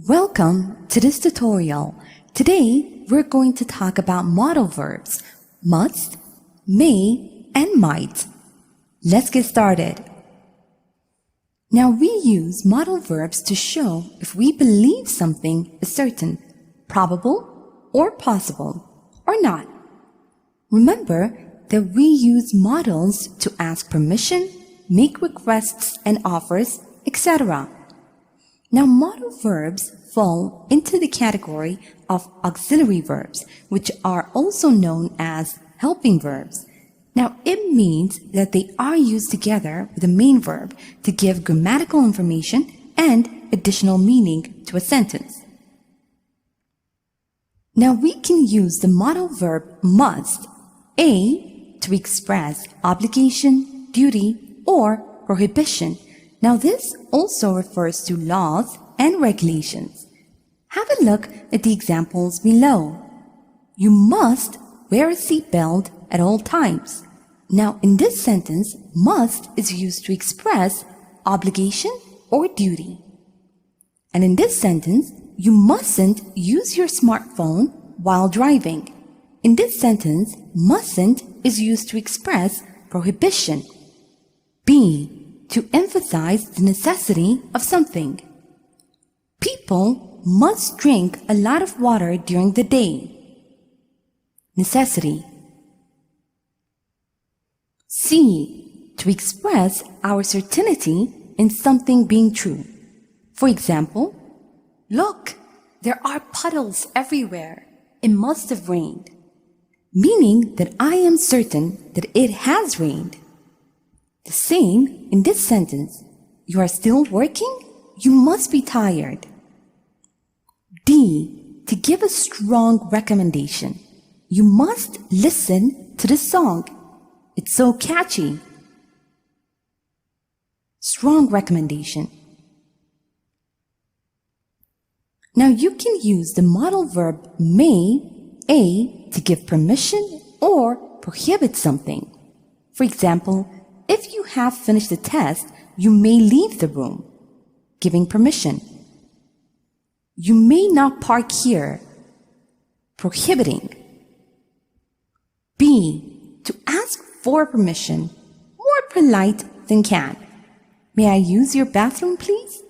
Welcome to this tutorial. Today, we're going to talk about modal verbs, must, may, and might. Let's get started. Now, we use modal verbs to show if we believe something is certain, probable, or possible, or not. Remember that we use modals to ask permission, make requests and offers, etc. Now, modal verbs fall into the category of auxiliary verbs, which are also known as helping verbs. Now, it means that they are used together with the main verb to give grammatical information and additional meaning to a sentence. Now, we can use the modal verb must, A, to express obligation, duty, or prohibition. Now, this also refers to laws and regulations. Have a look at the examples below. You must wear a seatbelt at all times. Now, in this sentence, must is used to express obligation or duty. And in this sentence, you mustn't use your smartphone while driving. In this sentence, mustn't is used to express prohibition. B, to emphasize the necessity of something. People must drink a lot of water during the day. Necessity. C, to express our certainty in something being true. For example, look, there are puddles everywhere. It must have rained. Meaning that I am certain that it has rained. The same in this sentence. You are still working? You must be tired. D, to give a strong recommendation. You must listen to the song. It's so catchy. Strong recommendation. Now you can use the modal verb may, A, to give permission or prohibit something. For example, if you have finished the test, you may leave the room, giving permission. You may not park here, prohibiting. B, to ask for permission, more polite than can. May I use your bathroom, please?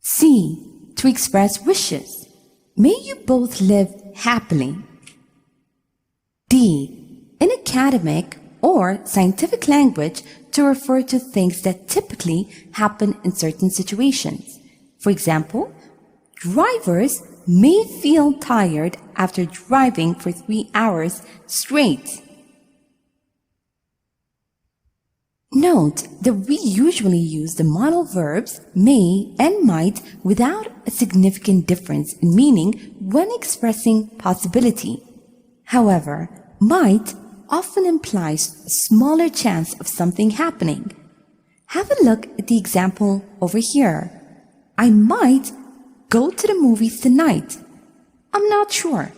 C, to express wishes. May you both live happily. D, in academic or scientific language, to refer to things that typically happen in certain situations. For example, drivers may feel tired after driving for 3 hours straight. Note that we usually use the modal verbs may and might without a significant difference in meaning when expressing possibility. However, might often implies a smaller chance of something happening. Have a look at the example over here. I might go to the movies tonight. I'm not sure.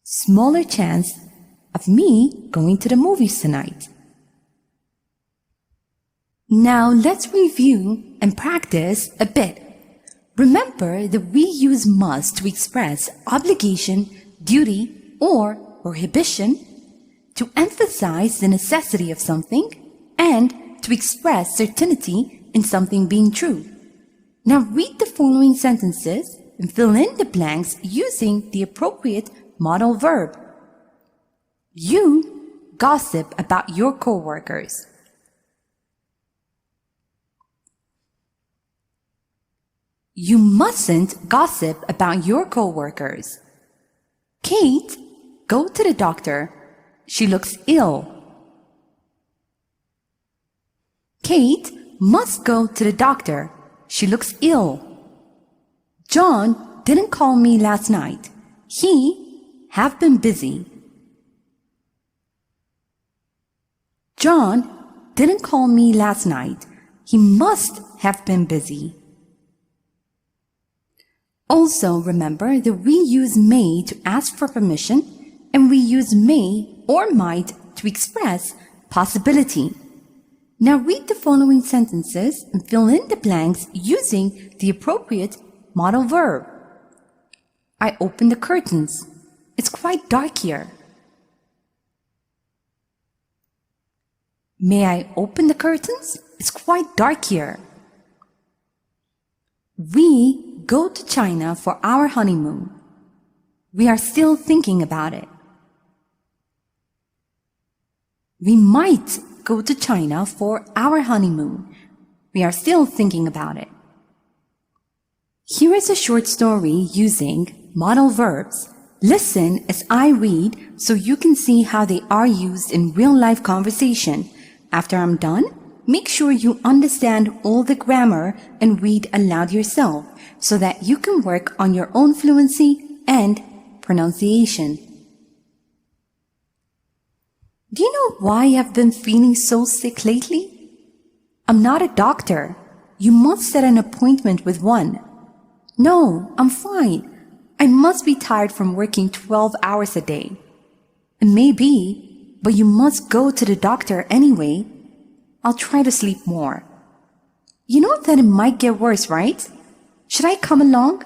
Smaller chance of me going to the movies tonight. Now let's review and practice a bit. Remember that we use must to express obligation, duty, or prohibition, to emphasize the necessity of something, and to express certainty in something being true. Now read the following sentences and fill in the blanks using the appropriate modal verb. You gossip about your coworkers. You mustn't gossip about your coworkers. Kate, go to the doctor. She looks ill. Kate must go to the doctor. She looks ill. John didn't call me last night. He have been busy. John didn't call me last night. He must have been busy. Also, remember that we use may to ask for permission, and we use may or might to express possibility. Now read the following sentences and fill in the blanks using the appropriate modal verb. I open the curtains. It's quite dark here. May I open the curtains? It's quite dark here. We go to China for our honeymoon. We are still thinking about it. We might go to China for our honeymoon. We are still thinking about it. Here is a short story using modal verbs. Listen as I read so you can see how they are used in real-life conversation. After I'm done, make sure you understand all the grammar and read aloud yourself so that you can work on your own fluency and pronunciation. Do you know why I've been feeling so sick lately? I'm not a doctor. You must set an appointment with one. No, I'm fine. I must be tired from working 12 hours a day. It may be, but you must go to the doctor anyway. I'll try to sleep more. You know that it might get worse, right? Should I come along?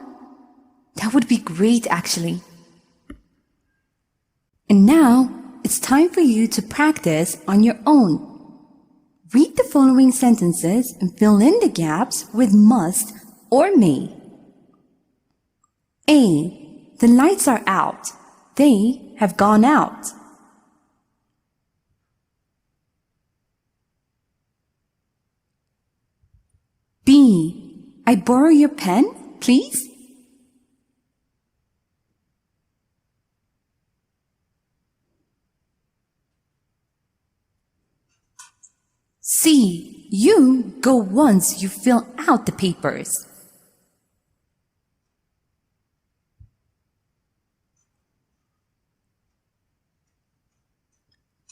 That would be great, actually. And now, it's time for you to practice on your own. Read the following sentences and fill in the gaps with must or may. A. The lights are out. They have gone out. B. I borrow your pen, please? C. You go once you fill out the papers.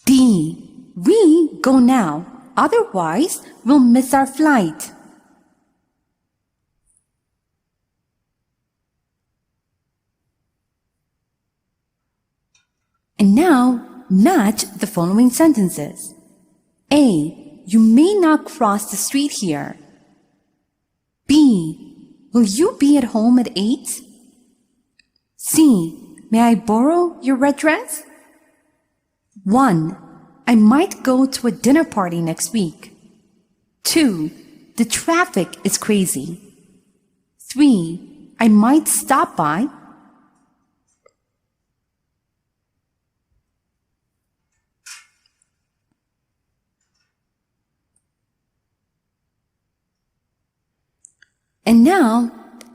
D. We go now, otherwise we'll miss our flight. And now, match the following sentences. A. You may not cross the street here. B. Will you be at home at 8? C. May I borrow your red dress? 1. I might go to a dinner party next week. 2. The traffic is crazy. 3. I might stop by. And now,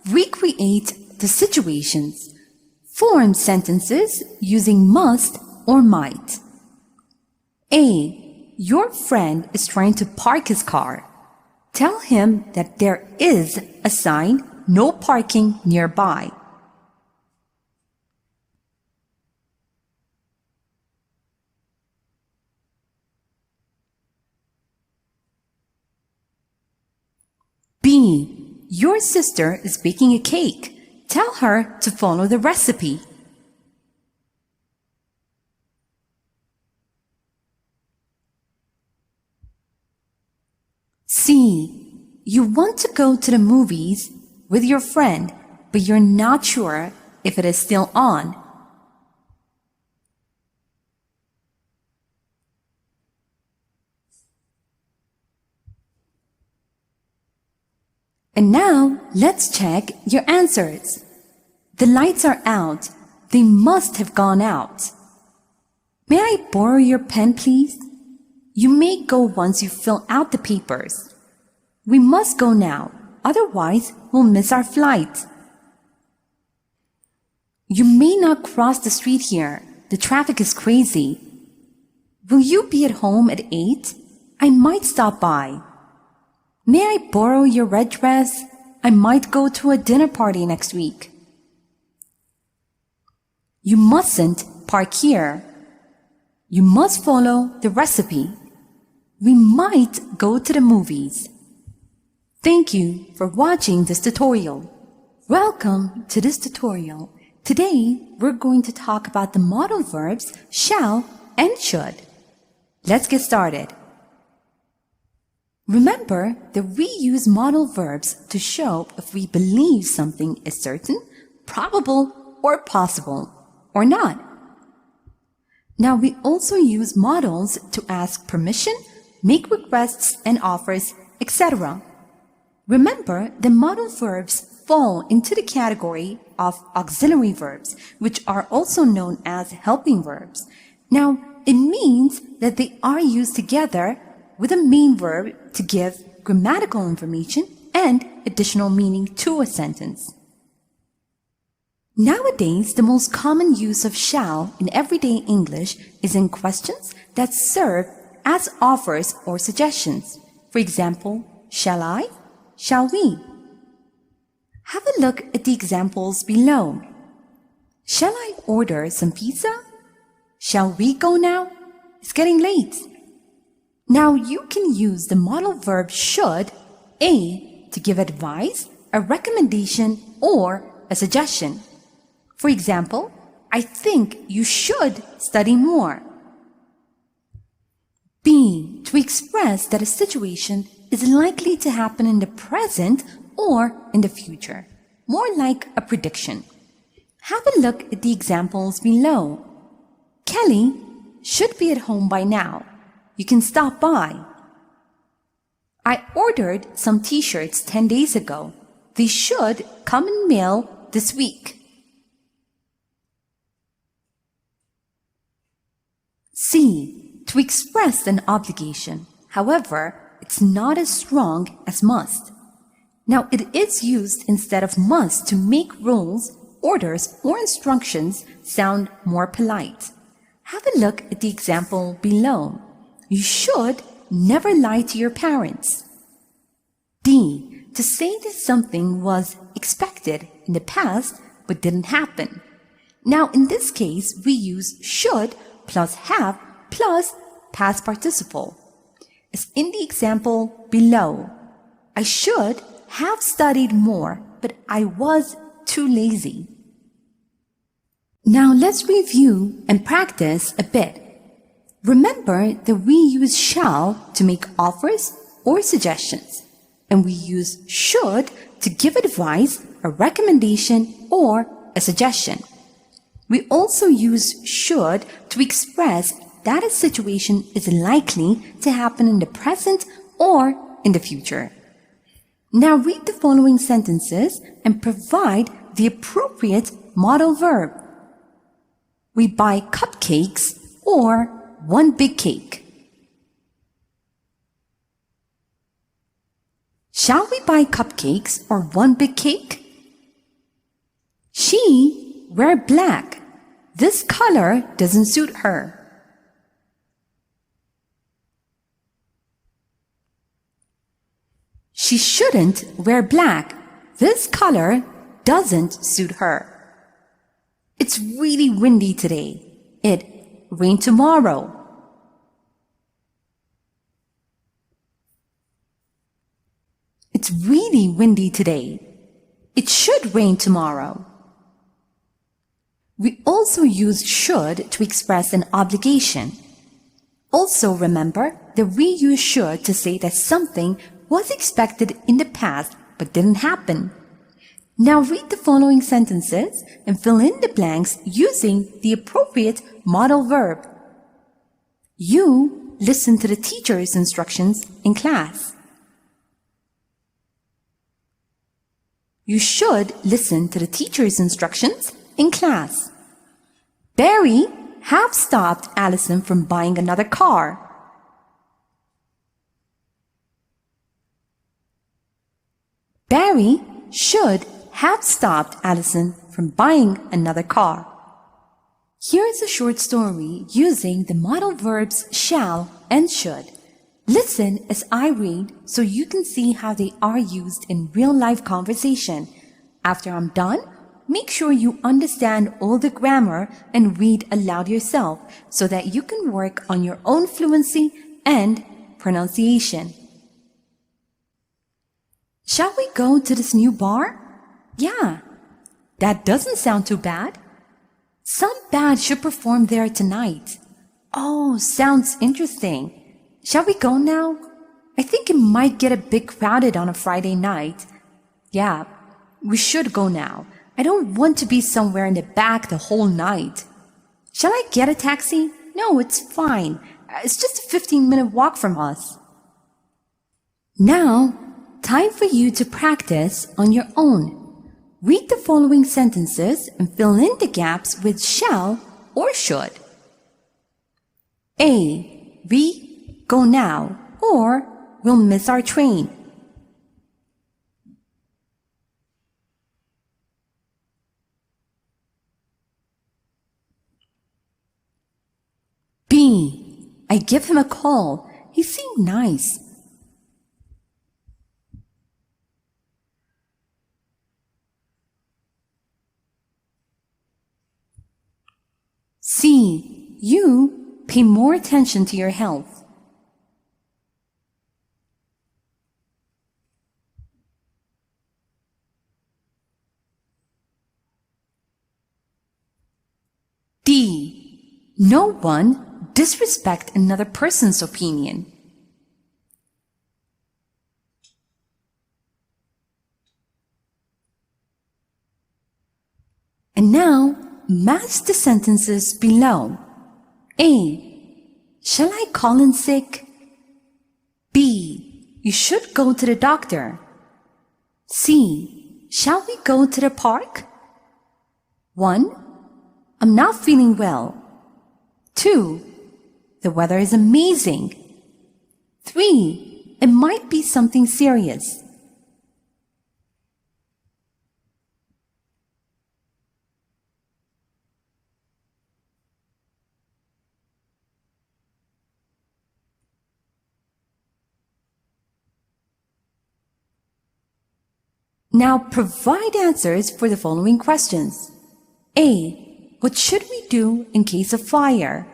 recreate the situations. Form sentences using must or might. A. Your friend is trying to park his car. Tell him that there is a sign, no parking nearby. B. Your sister is baking a cake. Tell her to follow the recipe. C. You want to go to the movies with your friend, but you're not sure if it is still on. And now, let's check your answers. The lights are out. They must have gone out. May I borrow your pen, please? You may go once you fill out the papers. We must go now, otherwise we'll miss our flight. You may not cross the street here. The traffic is crazy. Will you be at home at 8? I might stop by. May I borrow your red dress? I might go to a dinner party next week. You mustn't park here. You must follow the recipe. We might go to the movies. Thank you for watching this tutorial. Welcome to this tutorial. Today, we're going to talk about the modal verbs shall and should. Let's get started. Remember that we use modal verbs to show if we believe something is certain, probable, or possible, or not. Now we also use modals to ask permission, make requests and offers, etc. Remember, the modal verbs fall into the category of auxiliary verbs, which are also known as helping verbs. Now, it means that they are used together with a main verb to give grammatical information and additional meaning to a sentence. Nowadays, the most common use of shall in everyday English is in questions that serve as offers or suggestions. For example, shall I? Shall we? Have a look at the examples below. Shall I order some pizza? Shall we go now? It's getting late. Now you can use the modal verb should, A, to give advice, a recommendation, or a suggestion. For example, I think you should study more. B, to express that a situation is likely to happen in the present or in the future, more like a prediction. Have a look at the examples below. Kelly should be at home by now. You can stop by. I ordered some t-shirts 10 days ago. They should come in mail this week. C, to express an obligation. However, it's not as strong as must. Now, it is used instead of must to make rules, orders, or instructions sound more polite. Have a look at the example below. You should never lie to your parents. D, to say that something was expected in the past but didn't happen. Now, in this case, we use should plus have plus past participle. As in the example below, I should have studied more, but I was too lazy. Now let's review and practice a bit. Remember that we use shall to make offers or suggestions, and we use should to give advice, a recommendation, or a suggestion. We also use should to express that a situation is likely to happen in the present or in the future. Now read the following sentences and provide the appropriate modal verb. We buy cupcakes or one big cake. Shall we buy cupcakes or one big cake? She wear black. This color doesn't suit her. She shouldn't wear black. This color doesn't suit her. It's really windy today. It rain tomorrow. It's really windy today. It should rain tomorrow. We also use should to express an obligation. Also remember that we use should to say that something was expected in the past but didn't happen. Now read the following sentences and fill in the blanks using the appropriate modal verb. You listen to the teacher's instructions in class. You should listen to the teacher's instructions in class. Barry have stopped Allison from buying another car. Barry should have stopped Allison from buying another car. Here's a short story using the modal verbs shall and should. Listen as I read so you can see how they are used in real-life conversation. After I'm done, make sure you understand all the grammar and read aloud yourself so that you can work on your own fluency and pronunciation. Shall we go to this new bar? Yeah, that doesn't sound too bad. Some band should perform there tonight. Oh, sounds interesting. Shall we go now? I think it might get a bit crowded on a Friday night. Yeah, we should go now. I don't want to be somewhere in the back the whole night. Shall I get a taxi? No, it's fine. It's just a 15-minute walk from us. Now, time for you to practice on your own. Read the following sentences and fill in the gaps with shall or should. A. We go now, or we'll miss our train. B. I give him a call. He seemed nice. C. You pay more attention to your health. D. No one disrespect another person's opinion. And now, match the sentences below. A. Shall I call in sick? B. You should go to the doctor. C. Shall we go to the park? 1. I'm not feeling well. 2. The weather is amazing. 3. It might be something serious. Now provide answers for the following questions. A. What should we do in case of fire?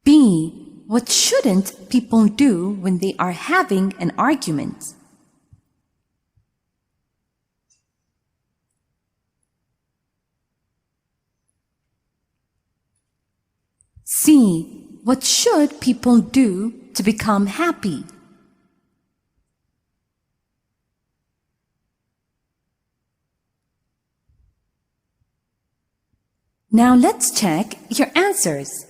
B. What shouldn't people do when they are having an argument? C. What should people do to become happy? Now let's check your answers.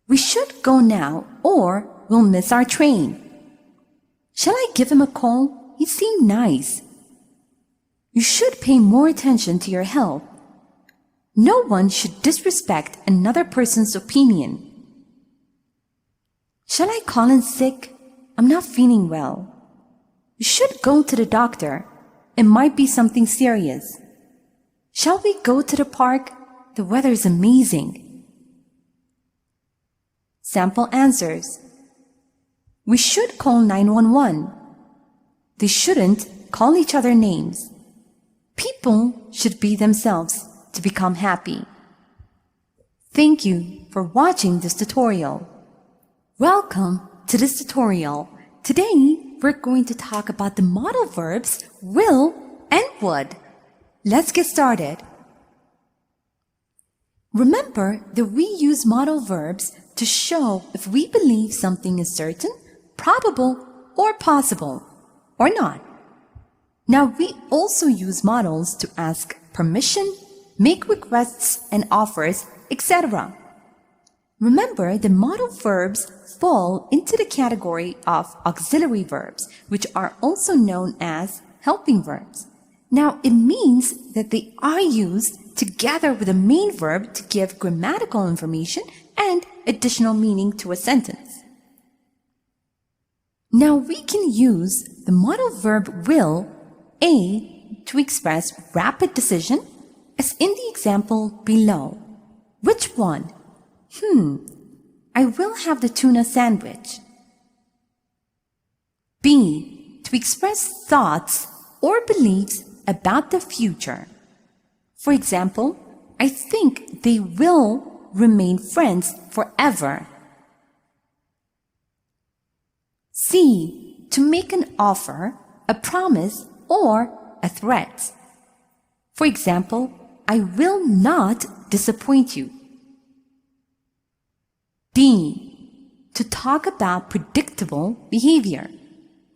We should go now or we'll miss our train. Shall I give him a call? He seemed nice. You should pay more attention to your health. No one should disrespect another person's opinion. Shall I call in sick? I'm not feeling well. You should go to the doctor. It might be something serious. Shall we go to the park? The weather is amazing. Sample answers. We should call 911. They shouldn't call each other names. People should be themselves to become happy. Thank you for watching this tutorial. Welcome to this tutorial. Today, we're going to talk about the modal verbs will and would. Let's get started. Remember that we use modal verbs to show if we believe something is certain, probable, or possible, or not. Now, we also use modals to ask permission, make requests and offers, etc. Remember, the modal verbs fall into the category of auxiliary verbs, which are also known as helping verbs. Now, it means that they are used together with the main verb to give grammatical information and additional meaning to a sentence. Now, we can use the modal verb will, A, to express rapid decision, as in the example below. Which one? I will have the tuna sandwich. B. To express thoughts or beliefs about the future. For example, I think they will remain friends forever. C. To make an offer, a promise, or a threat. For example, I will not disappoint you. D. To talk about predictable behavior.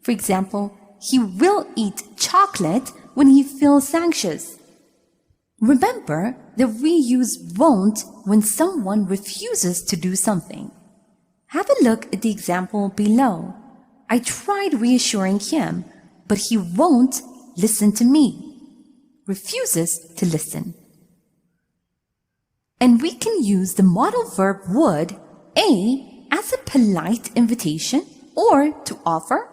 For example, he will eat chocolate when he feels anxious. Remember that we use won't when someone refuses to do something. Have a look at the example below. I tried reassuring him, but he won't listen to me. Refuses to listen. And we can use the modal verb would, A, as a polite invitation or to offer.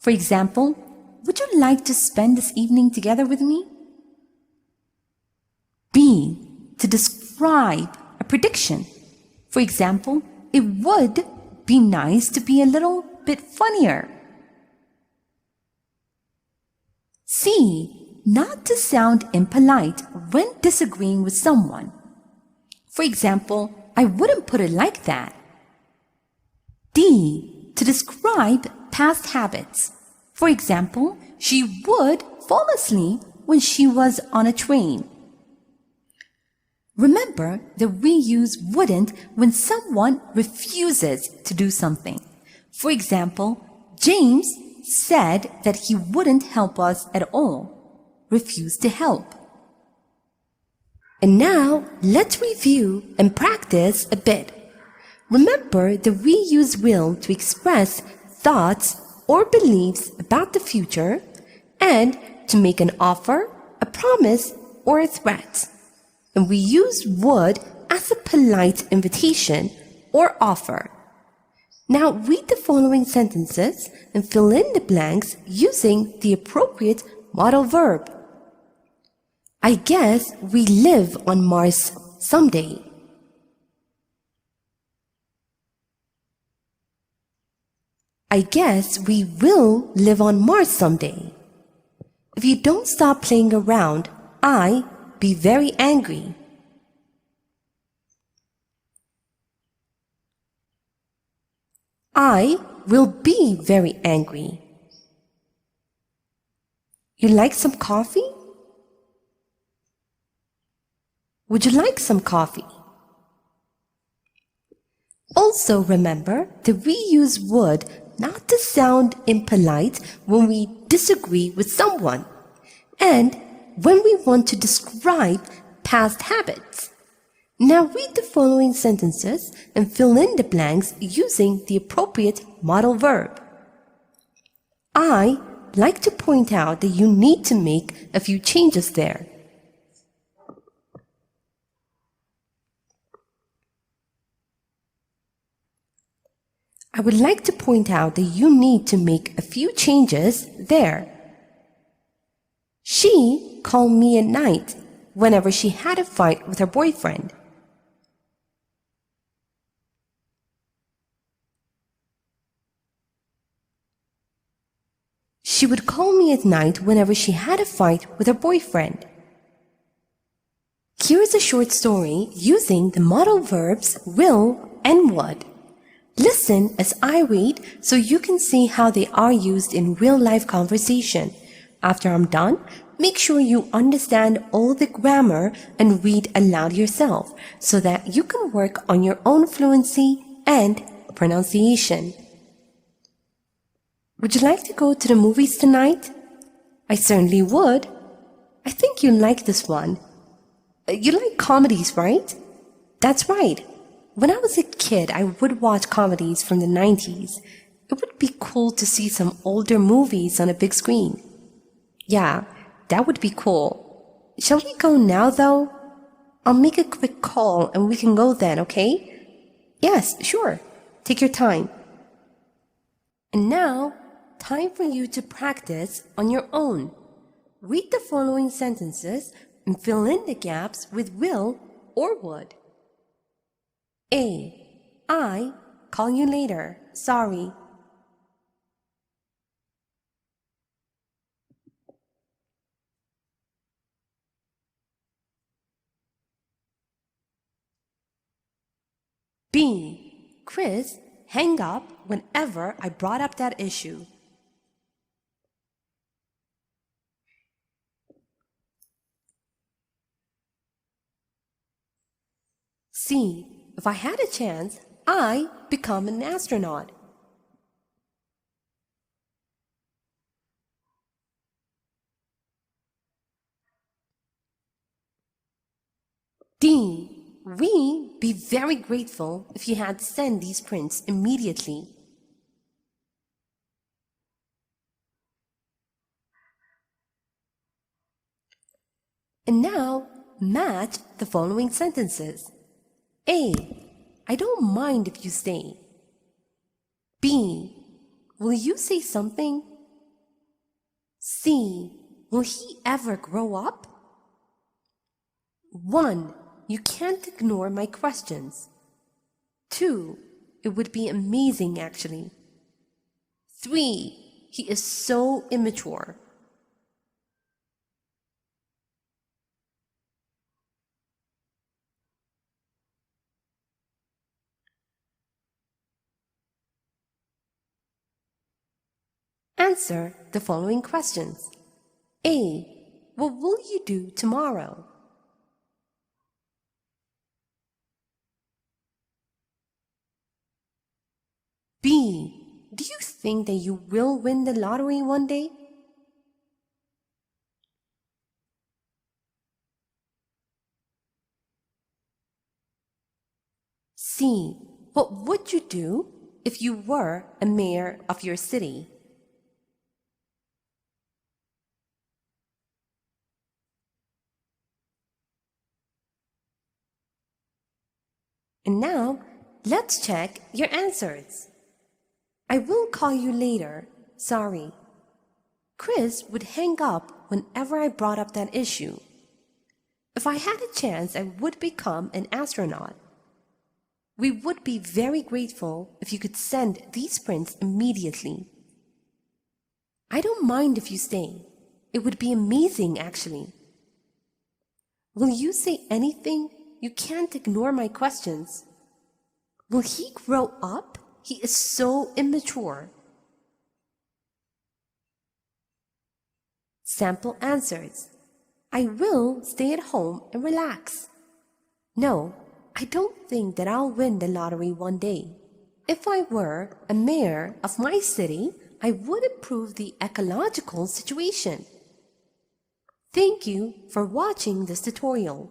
For example, would you like to spend this evening together with me? B, to describe a prediction. For example, it would be nice to be a little bit funnier. C, not to sound impolite when disagreeing with someone. For example, I wouldn't put it like that. D, to describe past habits. For example, she would fall asleep when she was on a train. Remember that we use wouldn't when someone refuses to do something. For example, James said that he wouldn't help us at all. Refused to help. And now, let's review and practice a bit. Remember that we use will to express thoughts or beliefs about the future and to make an offer, a promise, or a threat. And we use would as a polite invitation or offer. Now read the following sentences and fill in the blanks using the appropriate modal verb. I guess we live on Mars someday. I guess we will live on Mars someday. If you don't stop playing around, I be very angry. I will be very angry. You like some coffee? Would you like some coffee? Also remember that we use would not to sound impolite when we disagree with someone and when we want to describe past habits. Now read the following sentences and fill in the blanks using the appropriate modal verb. I like to point out that you need to make a few changes there. I would like to point out that you need to make a few changes there. She called me at night whenever she had a fight with her boyfriend. She would call me at night whenever she had a fight with her boyfriend. Here is a short story using the modal verbs will and would. Listen as I read so you can see how they are used in real-life conversation. After I'm done, make sure you understand all the grammar and read aloud yourself so that you can work on your own fluency and pronunciation. Would you like to go to the movies tonight? I certainly would. I think you like this one. You like comedies, right? That's right. When I was a kid, I would watch comedies from the 90s. It would be cool to see some older movies on a big screen. Yeah, that would be cool. Shall we go now, though? I'll make a quick call and we can go then, okay? Yes, sure. Take your time. And now, time for you to practice on your own. Read the following sentences and fill in the gaps with will or would. A. I call you later. Sorry. B. Chris hang up whenever I brought up that issue. C. If I had a chance, I become an astronaut. D. We be very grateful if you had sent these prints immediately. And now, match the following sentences. A. I don't mind if you stay. B. Will you say something? C. Will he ever grow up? 1. You can't ignore my questions. 2. It would be amazing, actually. 3. He is so immature. Answer the following questions. A. What will you do tomorrow? B. Do you think that you will win the lottery one day? C. What would you do if you were a mayor of your city? And now, let's check your answers. I will call you later. Sorry. Chris would hang up whenever I brought up that issue. If I had a chance, I would become an astronaut. We would be very grateful if you could send these prints immediately. I don't mind if you stay. It would be amazing, actually. Will you say anything? You can't ignore my questions. Will he grow up? He is so immature. Sample answers. I will stay at home and relax. No, I don't think that I'll win the lottery one day. If I were a mayor of my city, I would improve the ecological situation. Thank you for watching this tutorial.